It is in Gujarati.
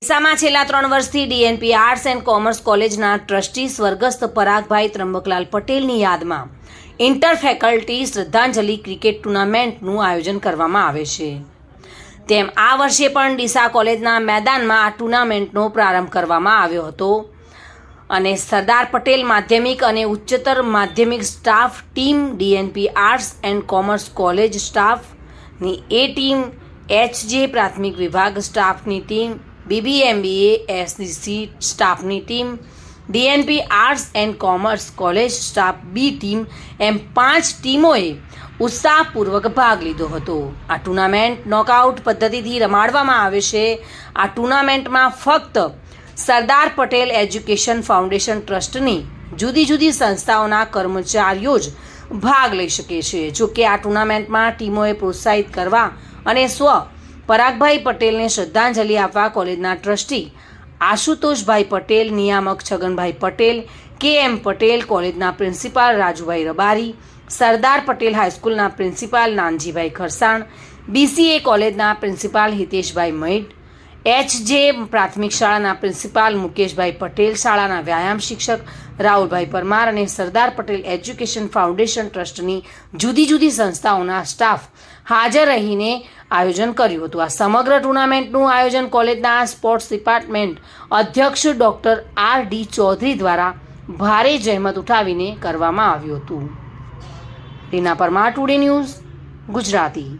ડીસામાં છેલ્લા 3 વર્ષથી ડીએનપી આર્ટ્સ એન્ડ કોમર્સ કોલેજના ટ્રસ્ટી સ્વર્ગસ્થ પરાગભાઈ ત્રંબકલાલ પટેલની યાદમાં ઇન્ટર ફેકલ્ટી શ્રદ્ધાંજલિ ક્રિકેટ ટુર્નામેન્ટનું આયોજન કરવામાં આવે છે. તેમ આ વર્ષે પણ ડીસા કોલેજના મેદાનમાં આ ટુર્નામેન્ટનો પ્રારંભ કરવામાં આવ્યો હતો અને સરદાર પટેલ માધ્યમિક અને ઉચ્ચતર માધ્યમિક staff team, DNP arts and commerce college સ્ટાફની એ ટીમ, એચજે પ્રાથમિક વિભાગ સ્ટાફની ટીમ, બીબીએમબીએ એસડીસી સ્ટાફની team, DNP arts and commerce college staff B team એમ 5 ટીમોએ ઉત્સાહપૂર્વક ભાગ લીધો હતો. આ ટુર્નામેન્ટ નોકઆઉટ પદ્ધતિથી રમાડવામાં આવે છે. આ ટુર્નામેન્ટમાં ફક્ત સરદાર પટેલ એજ્યુકેશન ફાઉન્ડેશન ટ્રસ્ટની જુદી જુદી સંસ્થાઓના કર્મચારીઓ જ ભાગ લઈ શકે છે. જોકે આ ટુર્નામેન્ટમાં ટીમોએ પ્રોત્સાહિત કરવા અને પરાગભાઈ પટેલને શ્રદ્ધાંજલિ આપવા કોલેજના ટ્રસ્ટી આશુતોષભાઈ પટેલ, નિયામક છગનભાઈ પટેલ, કે.એમ. પટેલ, કોલેજના પ્રિન્સિપાલ રાજુભાઈ રબારી, સરદાર પટેલ હાઈસ્કૂલના પ્રિન્સિપાલ નાનજીભાઈ ખરસાણ, બીસીએ કોલેજના પ્રિન્સિપાલ હિતેશભાઈ મૈડ, એચજે પ્રાથમિક શાળાના પ્રિન્સિપાલ મુકેશભાઈ પટેલ, શાળાના વ્યાયામ શિક્ષક રાહુલભાઈ પરમાર અને સરદાર પટેલ એજ્યુકેશન ફાઉન્ડેશન ટ્રસ્ટની જુદી જુદી સંસ્થાઓના સ્ટાફ હાજર રહીને આયોજન કર્યું હતું. આ સમગ્ર ટુર્નામેન્ટનું આયોજન કોલેજના સ્પોર્ટ્સ ડિપાર્ટમેન્ટ અધ્યક્ષ ડૉક્ટર આર.ડી. ચૌધરી દ્વારા ભારે જહેમત ઉઠાવીને કરવામાં આવ્યું હતું. Reena Parmar, today news, Gujarati.